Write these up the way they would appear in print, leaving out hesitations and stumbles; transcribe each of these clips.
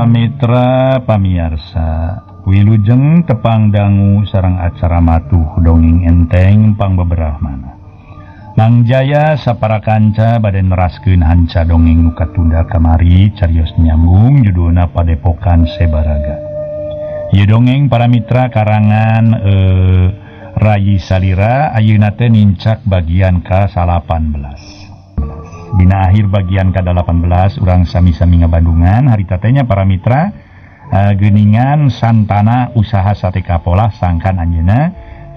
para mitra pamiarsa wilujeng tepang dangu sareng acara matuh dongeng enteng pang beberapa Langjaya sapara kanca bade neraskeun hanca dongeng nu katunda kamari carios nyambung judulna Padepokan Sebaraga. Ieu dongeng para mitra karangan Rayi Salira ayeuna teh nincak bagian ka-18. Dina akhir bagian ke-18 urang sami-sami ngabandungan harita teh nya para mitra geuningan santana usaha sate kapolah sangkan anjeunna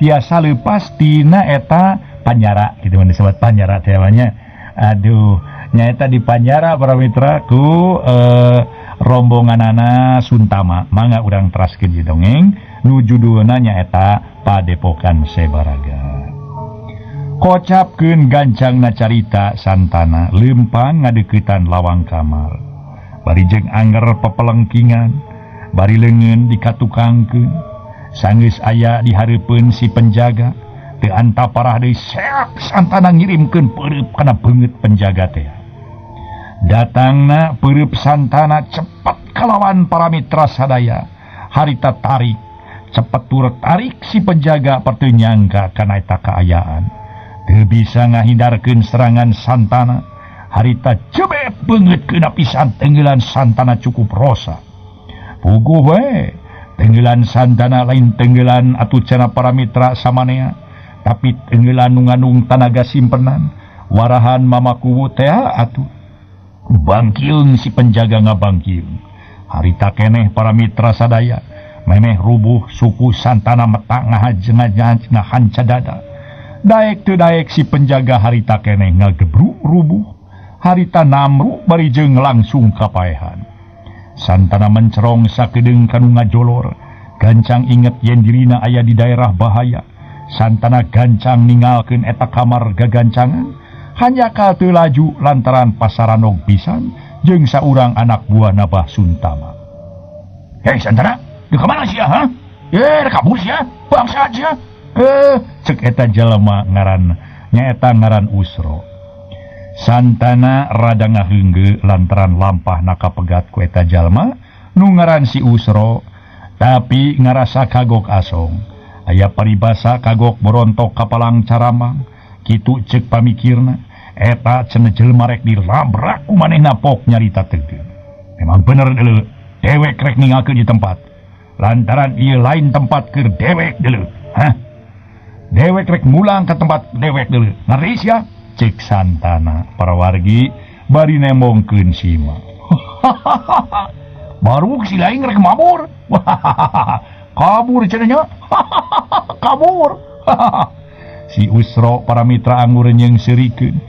tiasa leupas tina eta panjara gitu disebut panjara teh nya. Aduh nyaeta di panjara para mitra ku rombonganana Suntama. Mangga urang teraskeun di dongeng nu judulna nyaeta Padepokan Sebaraga. Kocapkeun gancangna carita santana lempang ngadeuketan lawang kamar. Bari jeung anger pepelengkingan, bari leungeun dikatukangkeun. Sanggeus aya di hareupeun si penjaga, teu anta parah deui seak santana ngirimkeun peureup kana beungeut penjaga teh. Datangna peureup santana cepet kalawan para mitra sadaya. Harita tarik, cepet turut tarik si penjaga perteu nyangka kana eta kaayaan. Teu bisa ngahindarkeun serangan santana. Harita jebet beungeut keuna pisan tenggelan santana cukup rosa. Puguh we, tenggelan santana lain tenggelan atuh cenah para mitra samanea, tapi tenggelan nu ngandung tanaga simpenan. Warahan mamakuwu teh atuh. Bangkieung si penjaga ngabangkieung. Harita keneh para mitra sadaya, memeh rubuh suku santana metak ngahajeng ngahanca dada. Daek teu daek si penjaga harita keneh ngagebruk rubuh. Harita namru bari jeung langsung kapaehan. Santana mencerong sakedeung kanu ngajolor. Gancang inget yen dirina aya di daerah bahaya. Santana gancang ninggalkeun eta kamar gagancangan. Hanyakal teu laju lantaran pasaran pisan jeung saurang anak buah Nabah Suntama. Hei santana, di kamana sia ha? Kabur sia, bangsa sia. Cek eta jalema ngaran nyaeta ngaran Usro. Santana rada ngaheungge lantaran lampah nakapegat ku eta jalma nu ngaran si Usro, tapi ngarasa kagok asong. Aya paribasa kagok borontok kapalang caramang, kitu cek pamikirna. Eta cenah jelema rek dilabrak ku manehna pok nyarita teugeun. Memang bener deuleu, dewek rek ninggalkeun di tempat. Lantaran ieu lain tempat keur dewek deuleu. Hah? Dewek rek mulang ke tempat dewek deuleu. Ngeri sia? Cek santana para wargi bari nemongkeun sima. Baru si lain rek mabur. Kabur cenah nya. Kabur. Si Usro para mitra anggur yang serikeun.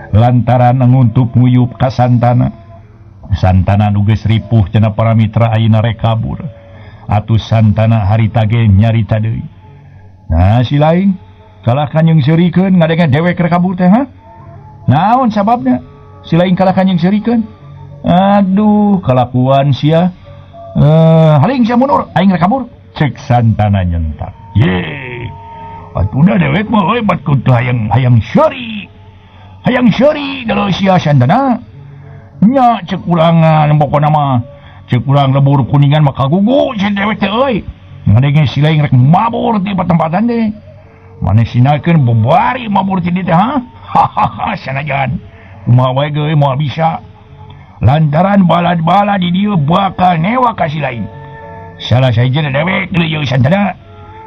Lantaran nguntup nguyup ka santana. Santana nu geus ripuh cenah para mitra ayeuna rek kabur. Atuh santana harita ge nyarita deui. Nah si lain kalah kanjeng serikeun ngadengan dewek rek kabur teh ha? Naon sababna? Si lain kalah kanjeng serikeun. Aduh kalakuan sia. Haling sia mundur aing rek kabur. Cek santana nyentak. Ye. Atuna dewek mah euy bat kudu hayang syari. Hayang syari deuleu sia santana. Nya cek ulangan pokona mah. Cek ulang lebur kuningan mah kagugu si dewek teh euy. Ngadenge si lain rek mabur di pertempatan deh. Mane sinakeun bobari mabur ti dieu teh ha? Hahaha sanajan. Kumaha wae ge moal bisa. Lantaran balad-balad di dieu bakal newa ka si lain. Salah saejeuna dewek deuleu ieu santana.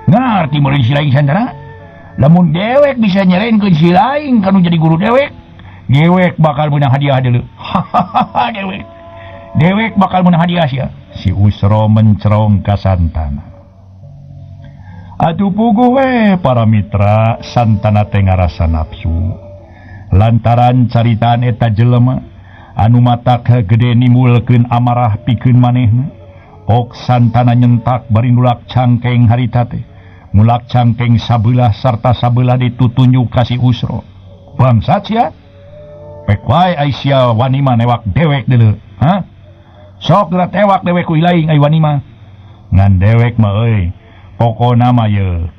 Ngarti meureun si lain santana. Lamun dewek bisa nyerenkeun si lain kanu jadi guru dewek, dewek bakal meunang hadiah deuleu. Hahaha dewek. Dewek bakal meunang hadiah sia. Si Usro mencerong ka santana. Atuh puguh we para mitra santana teh ngarasa nafsu. Lantaran caritaan eta jelema anu matak gede nimulkeun amarah pikeun manehna. Pok santana nyentak bari nulak cangkeng harita teh. Mulak cangkeng sabelah sarta sabelah ditutunjuk ka si Usro. Bangsat sia. Pek wae ai sia wani mah newak dewek deuleu. Ha? Sok geura tewak dewek ku ilaing ai wani mah. Ngan dewek mah euy pokona mah ye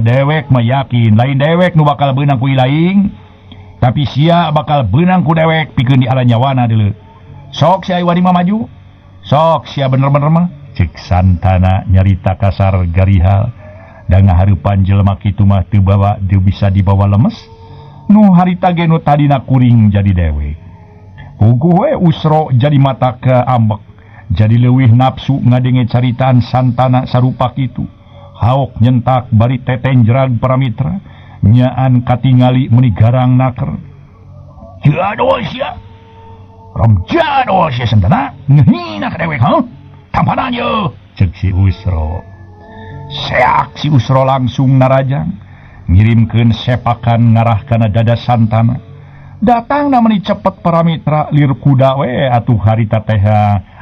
dewek mah yakin lain dewek nu bakal beunang ku ilaing, tapi sia bakal beunang ku dewek pikeun di ala nyawana deuleu. Sok si Aiwani mah maju, sok sia bener-bener mah cek Santana nyarita kasar garihal dan ngaharupan jelema kitu mah teu bawa teu bisa dibawa lemes nu harita ge nu tadina kuring jadi dewe puguh we Usro jadi mata ke ambek jadi leuwih nafsu ngadenge caritaan Santana sarupa kitu haok nyentak bari teten jerag para mitra nyaan katingali meni garang naker jados ya rom jados ya Santana ngehina ka dewek ha tampanan ye cek si Usro seak si Usro langsung narajang ngirimkeun sepakan ngarah kana dada Santana datang namanya cepet para mitra lir kuda we atuh harita teh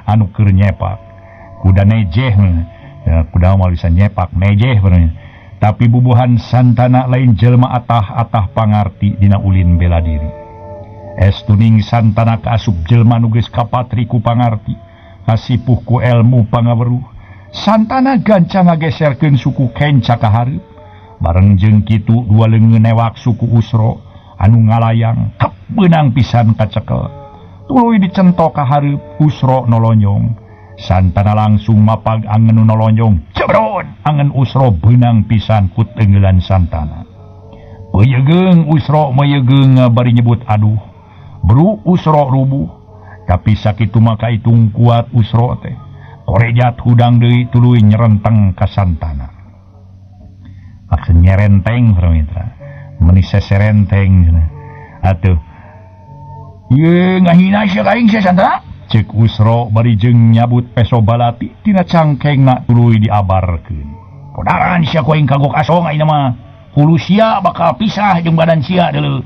anu keur nyepak kuda nejeh ya, kuda mah bisa nyepak nejeh bener tapi bubuhan Santana lain jelma atah-atah pangarti dina ulin bela diri estuning Santana kaasup jelma nu geus kapatri ku pangarti kasipuh ku ilmu pangaweruh Santana gancang ngageserkeun suku Kenca ka hareup bareng jeung kitu dua leungeun newak suku Usro anu ngalayang benang pisan kacekel tuluy dicentok ka hareup Usro nolonyong Santana langsung mapag angen nu nolonyong jebron angen Usro benang pisan ku teungeulan Santana peuyegeung Usro meyegeung bari nyebut aduh bru Usro rubuh tapi sakitu maka itung kuat Usro teh korejat hudang deui tuluy nyerenteng ka Santana maksud nyerenteng mitra meni seserenteng atuh ye ngahina sia kaing sia Santana cek Usro bari jeung nyabut peso balati tina cangkengna tuluy diabarkeun podaran sia koing kagok asong ayeuna mah hulu sia bakal pisah jeung badan sia deuleu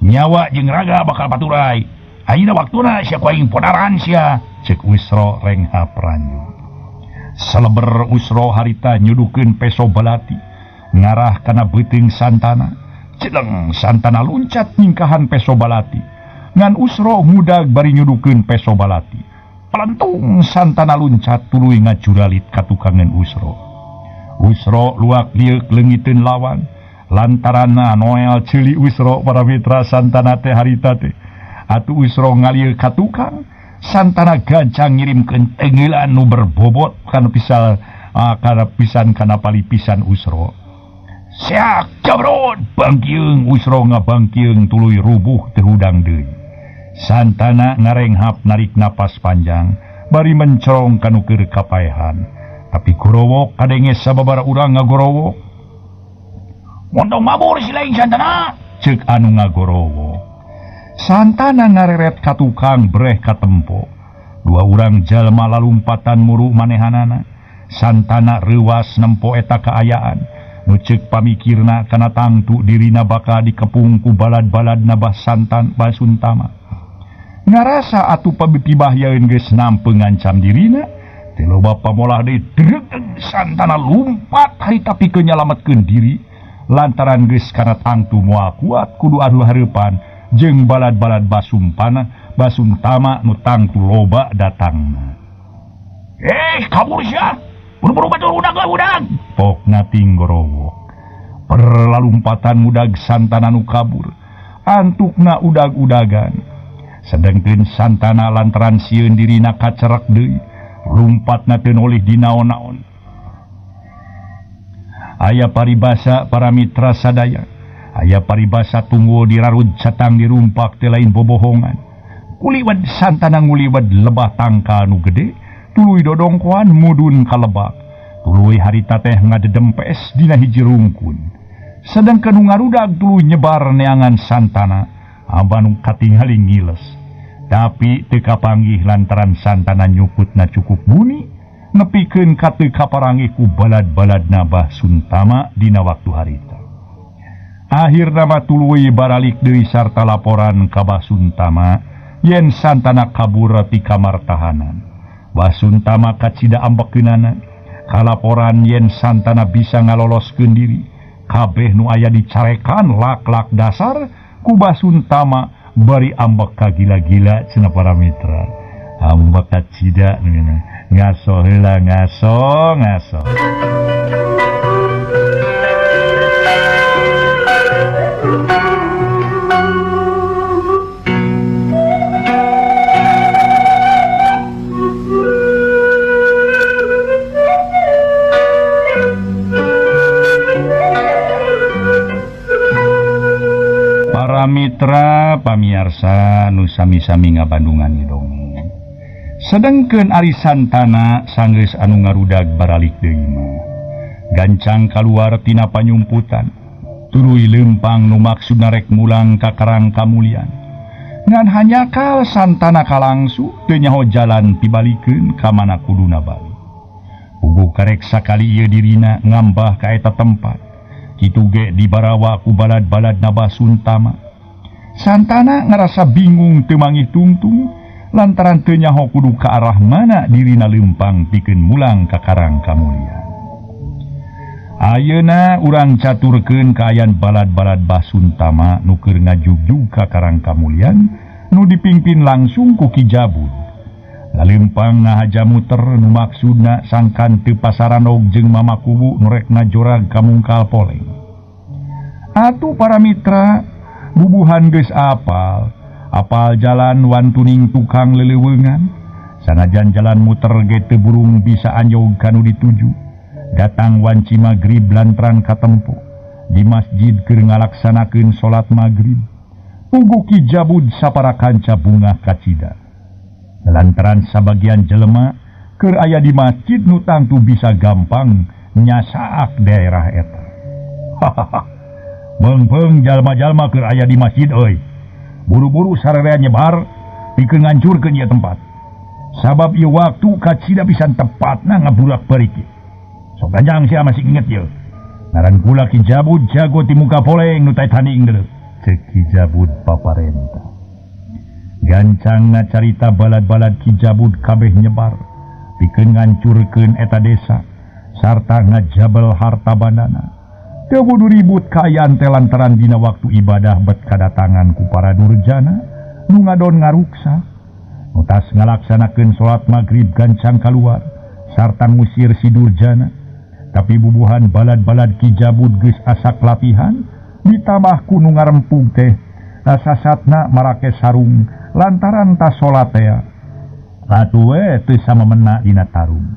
nyawa jeung raga bakal paturai ayeuna waktuna sia koing podaran sia cek Usro renghap ranjung saleber Usro harita nyuduhkeun peso balati ngarah kana beuteung Santana celeng Santana luncat nyingkahan peso balati ngan Usro mudag bari nyuduhkeun peso balati pelentung Santana luncat tuluy ngajuralit ka tukangan Usro luak liuk leungiteun lawan lantaranna noel ceuli Usro para mitra Santana teh harita teh atuh Usro ngalieu ka tukang Santana gancang ngirimkeun teungeulan nu berbobot kana pisan kana palipisan Usro seak jabron bangkieung Usro ngabangkieung tuluy rubuh teu hudang deui Santana ngarenghap narik napas panjang bari mencorong kanu keur kapaehan tapi gorowok kadenge sababaraha urang ngagorowok montong mabur si laing Santana ceuk anu ngagorowok Santana ngareret ka tukang breh ka tempo dua urang jalma lalumpatan muru manehanana Santana reuwas nempo eta kaayaan nu ceuk pamikirna kana tangtu dirina bakal dikepung ku balad-baladna Basuntama ngarasa atuh pabibahyaeun geus nampeung ngancam dirina teu loba pamolah deui deureug Santana lumpat harita pikeun nyalametkeun diri lantaran geus kana tangtu moal kuat kudu adu hareupan jeung balad-balad Basuntama nu tangtu loba datangna kabur sia buru-buru batur udag pokna tinggorowok perlalumpatan mudag Santana nu kabur antukna udag-udagan sedengkeun Santana lantaran sieun dirina kacerek deui lumpatna teu nolih dinaon-naon aya paribasa para mitra sadaya aya paribasa tunggul dirarud catang dirumpak teu lain bobohongan kuliwed Santana nguliwed lebah tangka nu gede tuluy dodongkoan mudun ka lebak tuluy harita teh ngadedempes dina hiji rungkun sedengkeun nu ngarudag tuluy nyebar neangan Santana abanu katingali ngiles tapi teu kapanggih lantaran Santana nyuputna cukup buni nepikeun ka teu kaparanggih ku balad-baladna Basuntama dina waktu harita akhirna mah tuluy baralik deui sarta laporan ka Basuntama yen Santana kabur ti kamar tahanan Basuntama kacida ambekeunana kalaporan yen Santana bisa ngaloloskeun diri kabeh nu aya dicarekan lak-lak dasar ku Basuntama bari ambek ka gila-gila cenah para mitra ambek kacida ngaso heula ngaso Para mitra pamiarsa nu sami-sami ngabandungan dongeng. Sedengkeun Ari Santana sanggeus anu ngarudag baralik deui mah. Gancang kaluar tina panyumputan. Tuluy lempang nu maksudna rek mulang ka karang kamulian. Ngan hanyakal Santana kalangsu teu nyaho jalan pibalikeun ka mana kuduna bali. Uguh karek sakali ieu dirina ngambah ka eta tempat. Kitu ge dibarawa ku balad-balad Nabasuntama. Santana ngerasa bingung teu mangih tungtung lantaran teu nyaho kudu ka arah mana dirina lempang pikeun mulang ka karang kamulian. Ayeuna urang caturkeun kaayaan balad-balad Basuntama nu keur ngajugjug ka karang kamulian nu dipimpin langsung ku Ki Jabud. Lalempang ngahaja muter nu maksudna sangkan teu pasaran jeung mama kubu nu rek ngajorag kamungkal poleng. Atuh para mitra, bubuhan geus apal jalan wantuning tukang leleuweungan. Sanajan jalan muter ge teu burung bisa anjog kanu dituju. Datang wanci magrib lantaran katempo. Di masjid keur ngalaksanakeun salat magrib. Ugu Ki Jabud sapara kanca bunga kacida. Lantaran sabagian jelema keur aya di masjid nu tangtu bisa gampang nyasaak daerah eta. Beung-beung jalma-jalma keur aya di masjid euy. Buru-buru sararea nyebar pikeun ngancurkeun ieu tempat. Sabab ieu waktu kacida pisan tepatna ngaburak-balik. Sok ganjang sia masih inget ieu. Ngaran kula Ki Jabud jago ti muka poleng nu tae tanding deuleu. Ceuk Ki Jabud paparentah. Gancangna carita balad-balad Ki Jabud kabeh nyebar pikeun ngancurkeun eta desa sarta ngajabel harta bandana. Teu kudu ribut kaayaan teh lantaran dina waktu ibadah bet kadatangan ku para durjana nu ngadon ngaruksa. Nu tas ngalaksanakeun salat magrib gancang kaluar sarta ngusir si durjana. Tapi bubuhan balad-balad Ki Jabud geus asak latihan ditambah ku nu ngarempug teh sasatna marake sarung lantaran tas salat teh. Atuh we teu samemena dina tarung.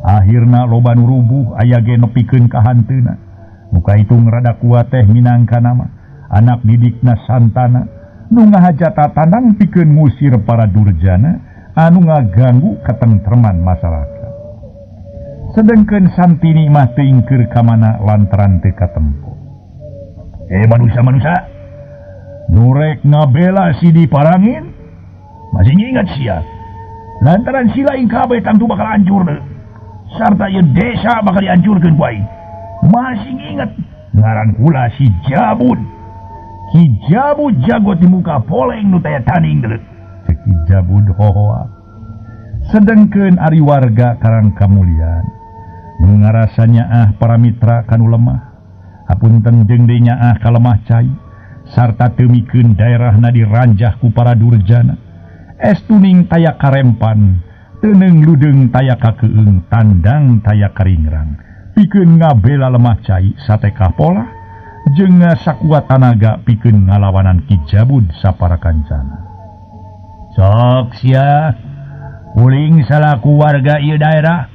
Akhirna loba nu rubuh aya ge nepikeun ka hanteuna. Muka itu ngerada kuat teh minangka nama anak didikna Santana nu ngahajata tandang pikeun ngusir para durjana anu ngaganggu katentreman masyarakat. Sedengkeun Santini mah teuing keur ka mana lantaran teu katempo. Manusia nurek ngabela si diparangin masih ingat sia lantaran si lain kabeh tangtu bakal hancur deh. Sarta ieu desa bakal dihancurkeun ku aing. Masih ingat ngaran kula si Jabud. Ki Jabud jago di muka poleng nu taya tanding deuleu. Ki Jabud hohoa. Sedengkeun ari warga karang kamulian nu ngarasanya para mitra kanu lemah. Hapunten jeung deui nyaah kalemah cai sarta teu mikeun daerahna diranjah ku para durjana. Estuning taya karempan, teuneng ludeung taya kakeueung, tandang taya karingrang. Pikeun ngabela lemah cai sate kapola jeung sakuat tanaga pikeun ngalawanan Ki Jabud sapara kancana. Sok sia uling salaku warga ieu daerah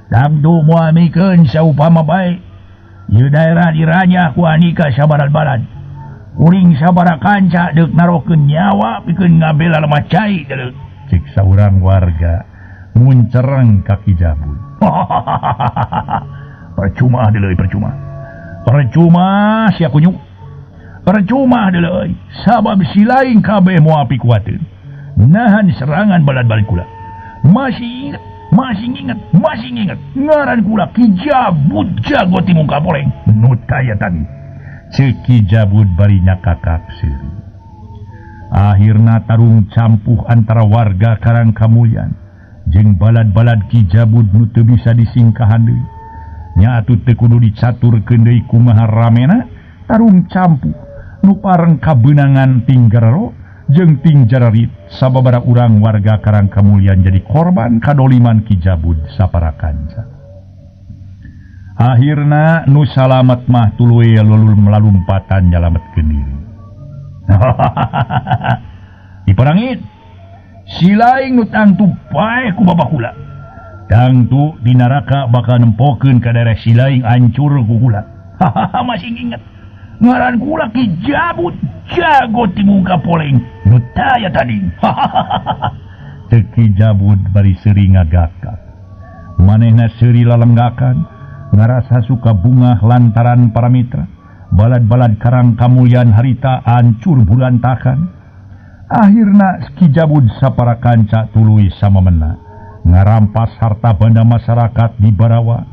tangtu moal mikeun saupama bae ieu daerah dirajah ku anika sabarad-barad. Uring sabara kanca deuk narokeun nyawa pikeun ngabela lemah cai deuleu. Cik saurang warga muncereng ka Ki Jabud. Percuma deuleu percuma. Percuma sia kunyuk. Percuma deuleu sabab si lain kabeh moal pikuateun. Nahan serangan balad-balad kula. Masih ingat ngaran kula Ki Jabud jago ti muka poleng nu taya tani. Ceuk Ki Jabud bari nyakakak seuri. Akhirna tarung campuh antara warga karang kamulian jeung balad-balad Ki Jabud nu teu bisa disingkahan deui. Nya atuh teu kudu dicaturkeun deui kumaha ramena tarung campuh nu pareng kabeunangan tinggarero jeung ting jararit sababaraha urang warga karang kamulian jadi korban kadoliman Ki Jabud sapara kanca. Akhirna nu salamet mah tuluy melalumpatan nyalametkeun diri. Diperangit si laing nu tangtu bae ku babak kula. Tangtu di neraka bakal nempokeun ka daerah si laing hancur ku kula. Masih inget. ngaran kula Ki Jabud jago ti muka poleng nu taya tadi. Ki Jabud bari seuri ngagakak. Manehna seuri lalenggakan ngarasa suka bunga lantaran para mitra balad-balad karang kamulyan harita hancur bulantakan. Akhirna Ki Jabud sapara kanca tuluy samemena ngarampas harta banda masyarakat di Barawa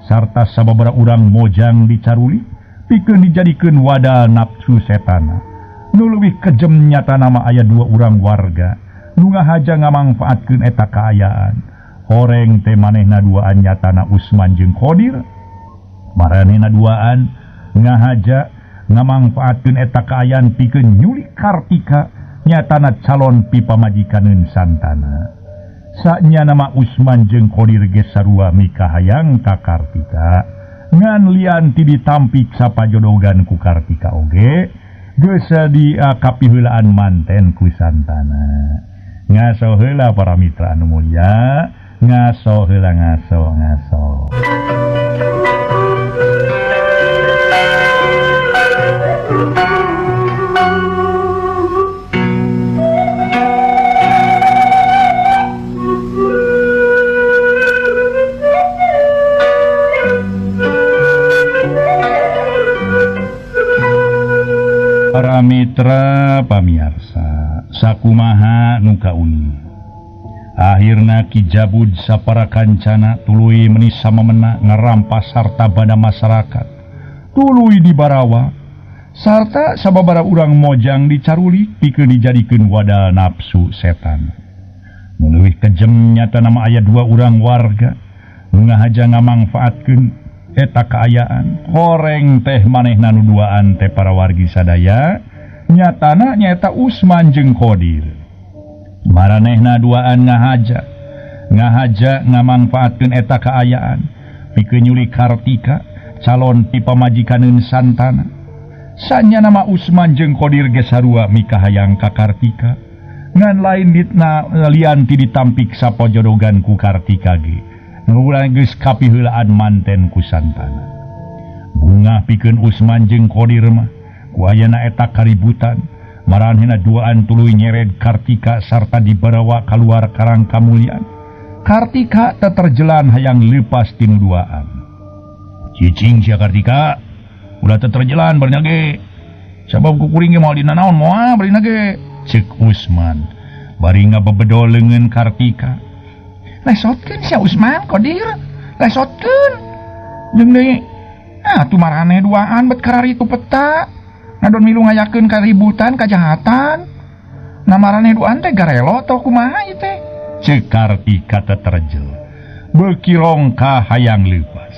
sarta sababaraha urang mojang dicaruli pikeun dijadikeun wadah nafsu setana. Nu leuwih kejem nyata nama aya 2 urang warga nu ngahaja ngamangfaatkeun eta kaayaan. Horeng teh manehna duaan nyatana Usman jeung Qodir. Maranehna duaan ngahaja ngamangfaatkeun eta kaayaan pikeun nyulik Kartika nyatana calon pipamajikaneun santana. Saknya nama Usman jeung Qodir ge sarua mikahayang ka Kartika ngan lian ti ditampik sapajodogan ku Kartika oge geus diakapi heulaan manten ku santana. Ngaso heula para mitra anu mulya, ngaso heula ngaso. Para mitra pamiarsa sakumaha nu kauni. Akhirna Ki Jabud sapara kancana tuluy meuni samemena ngarampas harta banda masyarakat tuluy di Barawa sarta sababaraha urang mojang dicaruli pikeun dijadikeun wadah nafsu setan. Nu leuwih kejem nyata nama aya 2 urang warga nu ngahaja ngamangfaatkeun eta kaayaan. Horeng teh manehna nu duaan teh para wargi sadaya nyatana nyaeta Usman jeung Qodir. Maranehna duaan ngahaja ngamangfaatkeun eta kaayaan pikeun nyulik Kartika calon pipamajikaneun santana. Sanya nama Usman jeung Qodir ge sarua mikahayang ka Kartika ngan lain ditna lian ti ditampik sapojodogan ku Kartika ge ngurang geus kapiheulaan manten ku santana. Bunga pikeun Usman jeung Qodir mah ku ayana eta kaributan maranehna duaan tuluy nyered Kartika sarta dibarawa kaluar karang kamulyan. Kartika teu terjelan hayang leupas tinu duaan. Cicing sia Kartika ulah teu terjelan bari ge sabab ku kuring ge moal dina naon moal bari ge ceuk Usman bari ngabebedol leungeun Kartika. Lesotkeun sia Usman Qodir lesotkeun jeung deui atuh maraneh duaan bet karari tu peta ngadon milu ngayakeun kaributan kajahatan. Na maraneh duaan teh garelo atau kumaha ieu teh ceuk Kartika teh terjel beuki rongkah hayang leupas.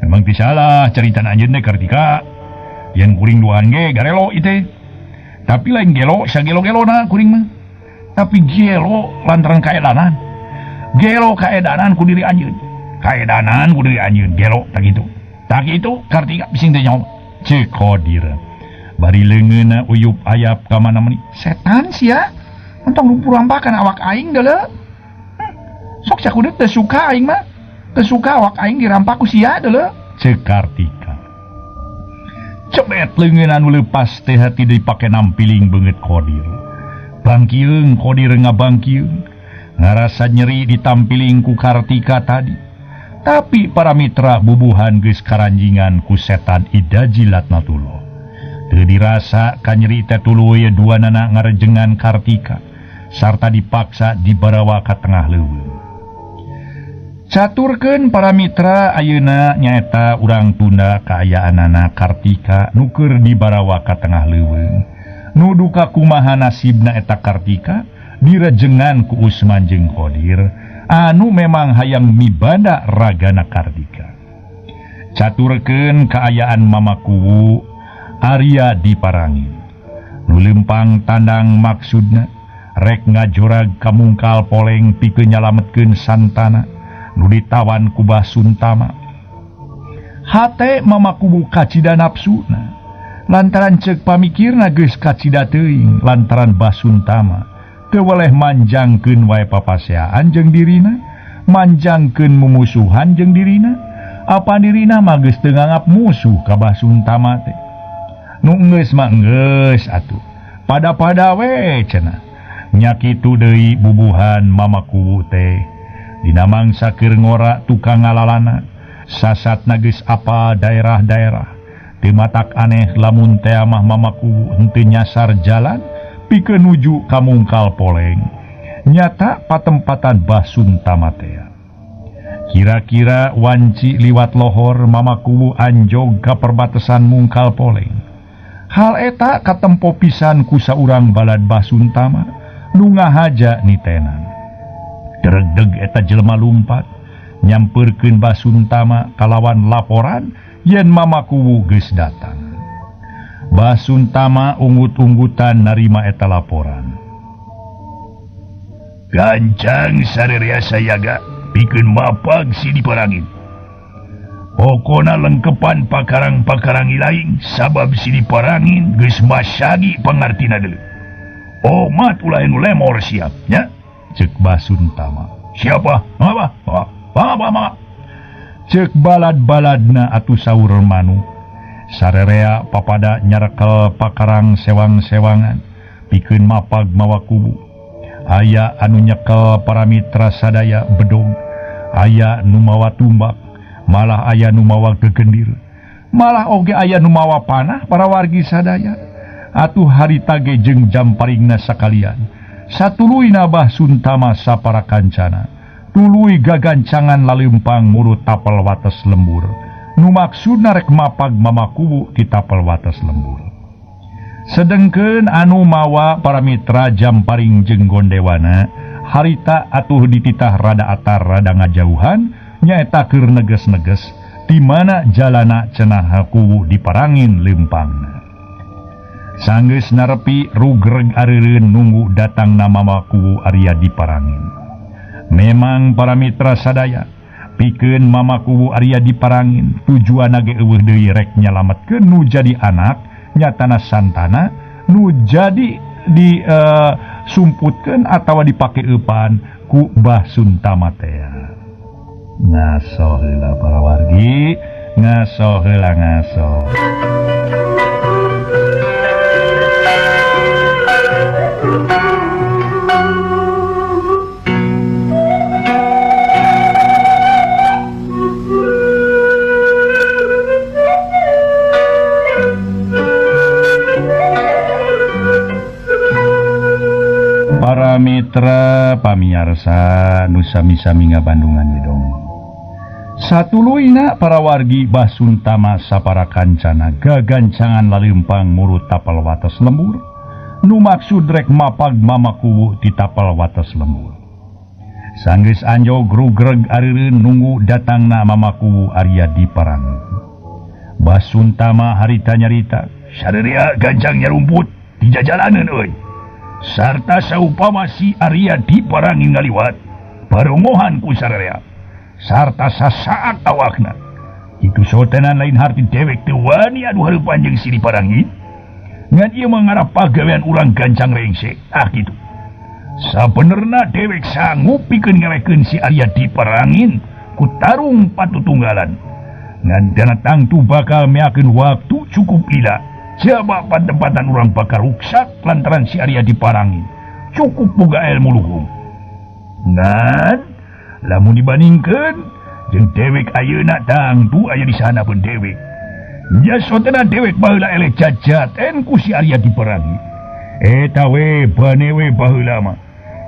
Memang ti salah carita anjeun teh Kartika yen kuring duaan ge garelo ieu teh tapi lain gelo sagelo-gelona kuring mah tapi gelo lantaran kaedanan. Gelo kaedanan ku diri anjeun. Kaedanan ku diri anjeun gelo tak gitu. Tak itu Kartika bising teh nyaho. Ceuk Qodir. Bari leungeunna uyup ayap ka mana meuni. Setan sia. Entong lumpurampakan awak aing deuleu. Sok sakudeuk teu suka aing mah. Teu suka awak aing dirampak ku sia deuleu. Ceuk Kartika. Cebet leungeunna nu leupas teh hati deui pake nampiling beungeut Qodir. Bangkieung Qodir ngabangkieung ngarasa nyeri ditampiling ku Kartika tadi. Tapi para mitra bubuhan geus karanjingan ku setan ida jilatnatullah. Teu dirasa ka nyeri teh tuluy duanana ngarejengan Kartika sarta dipaksa dibarawa ka tengah leuweung. Caturkeun para mitra ayeuna nyaeta urang tunda kaayaanana Kartika nu keur dibarawa ka tengah leuweung. Nu duka kumaha nasibna eta Kartika direjengan ku Usman jeung Qodir anu memang hayang mibanda ragana Kartika. Caturkeun kaayaan mamakuwu Arya diparangin. Nu lempang tandang maksudna rek ngajorag kamungkal poleng pikeun nyalametkeun santana nu ditawan ku Basuntama. Hate mamakuwu kacida nafsuna lantaran ceuk pamikirna geus kacida teuing lantaran Basuntama teu weleh manjangkeun wae papaseaan jeung dirina, manjangkeun mumusuhan jeung dirina, apa dirina mah geus teu nganggap musuh ka Basuntama teh. Nu geus mah geus atuh. Pada-pada we cenah. Nya kitu deui bubuhan mama kuwu teh. Dina mangsa keur ngora tukang ngalalana. Sasatna geus apa daerah-daerah. Teu matak aneh lamun teh mah mama kuwu henteu nyasar jalan pikeun nuju ka Mungkal Poleng. Nyata patempatan Basuntama teh. Kira-kira wanci liwat lohor mama kuwu anjog ka perbatasan Mungkal Poleng. Hal eta katempo pisan ku saurang balad Basuntama nu ngahaja nitenan. Deregdeg eta jelema lumpat nyampeurkeun Basuntama kalawan laporan yen mama kuwu geus datang. Basuntama unggut-unggutan narima eta laporan. Gancang sarerea sayaga pikeun mapag si diparangin. Pokona lengkepan pakarang-pakarang ilaing sabab si diparangin geus masyagi pangartina deuleu. Oh mat ulah nu lemor siap nya ceuk Basuntama. Siapa? Apa? Ceuk balad-baladna atuh saur manu. Sarerea papada nyarekel pakarang sewang-sewangan pikeun mapag mawa kubu. Aya anu nyekel para mitra sadaya bedog, aya nu mawa tumbak, malah aya nu mawa gegendir, malah oge aya nu mawa panah para wargi sadaya. Atuh harita ge jeung jamparingna sakalian satuluyna Basuntama sapara kancana tuluy gagancangan laleumpang murut tapel wates lembur nu maksudna rek mapag mama kubu ti tapel wates lembur. Sedengkeun anu mawa para mitra jamparing jeung gondewana harita atuh dititah rada atar rada ngajauhan nyaeta keur neges-neges di mana jalana cenah kuwu diparangin leumpangna. Sanggeus narepi rugreg areureun nunggu datang mama kuwu Arya diparangin. Memang para mitra sadaya pikeun mama kuwu Arya diparangin tujuanna ge eueuh deui rek nyalametkeun nu jadi anak nyatana santana nu jadi disumputkeun atawa dipakeupan ku Basuntama teh. Ngaso heula para wargi, ngaso heula ngaso. Para mitra pamiarsa nu sami-sami ngabandungan ieu dong. Satuluyna para wargi Basuntama sapara kancana gagancangan laleumpang murut tapal wates lembur nu maksud rek mapag mama kuwu ti tapal wates lembur. Sanggeus anjog grugreg areureun nunggu datangna mama kuwu Arya diparangin. Basuntama harita nyarita, sarerea gancang nyarumput di jajalaneun euy. Sarta saupama si Arya diparangin ngaliwat barongohan ku sarerea sarta sasaat awakna itu sotenan lain harti dewek teu wani adu hareupan jeung si diparangin ngan ieu mangarap pagawean urang gancang rengsek kitu. Sabenerna dewek sanggup pikeun ngawekeun si Arya diparangin ku tarung patutunggalan ngan dana tangtu bakal meakeun waktu cukup ila jaba patempatan urang bakal ruksak lantaran si Arya diparangin cukup boga ilmu luhung. Ngan lamun dibandingkeun jeung dewek ayeuna tangtu aya di sana pun dewek nya sotena dewek baheula eleh jajaten ku si Arya diparangin eta we bane we baheula mah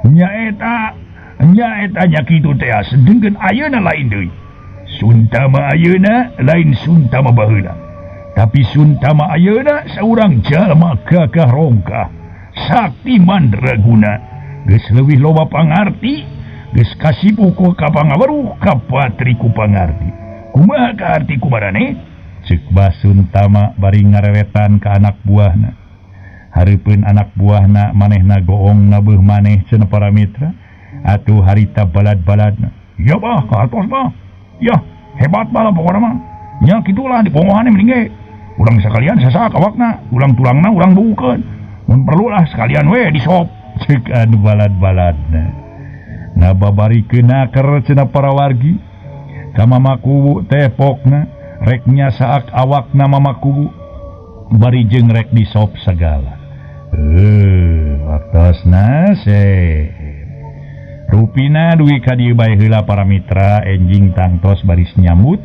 nya eta nya kitu teh sedengkeun ayeuna lain deui. Suntama ayeuna lain Suntama baheula. Tapi Suntama ayeuna saurang jalma gagah rongkah, sakti mandraguna, geus leuwih loba pangarti, geus kasipu ku ka pangaweruh ka patri ku pangarti. Kumaha ka arti kumarane? Ceuk Basuntama bari ngarewetan ka anak buahna. Hareupeun anak buahna manehna goong nabeuh maneh cenah para mitra. Atuh harita balad-baladna. Ya bah, ka atos mah. Ya, hebat bala pokona mah. Nya kitulah dipongohane mending ge. Urang sakalian sasak awakna, ulang tulangna urang buukeun. Mun perlulah sekalian we disop. Ceuk anu balad-baladna. Ngababarikeun naker cenah para wargi. ka mamaku tepokna reknya saat awakna mamaku bari jeung rek disop segala waktosna rupina duwi ka dieu bae heula para mitra enjing tangtos baris nyambut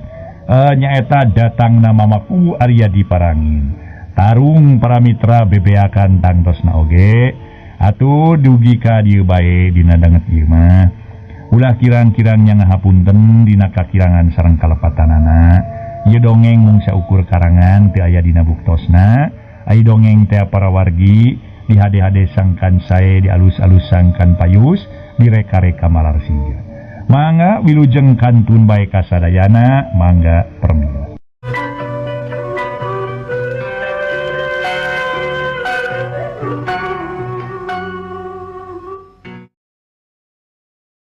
nyaeta datangna mamaku Arya diparangin tarung para mitra bebeakan tangtosna oge atuh dugi ka dieu bae dina danget ieu mah ulah kirang-kirangnya ngahapunten dina kakirangan sareng kalepatanana ieu dongeng mung saukur karangan teu aya dina buktosna ai dongeng teh para wargi di hade-hade sangkan sae di alus-alus sangkan payus di reka-reka malarsiga mangga wilujeng kantun bae kasadayana mangga permila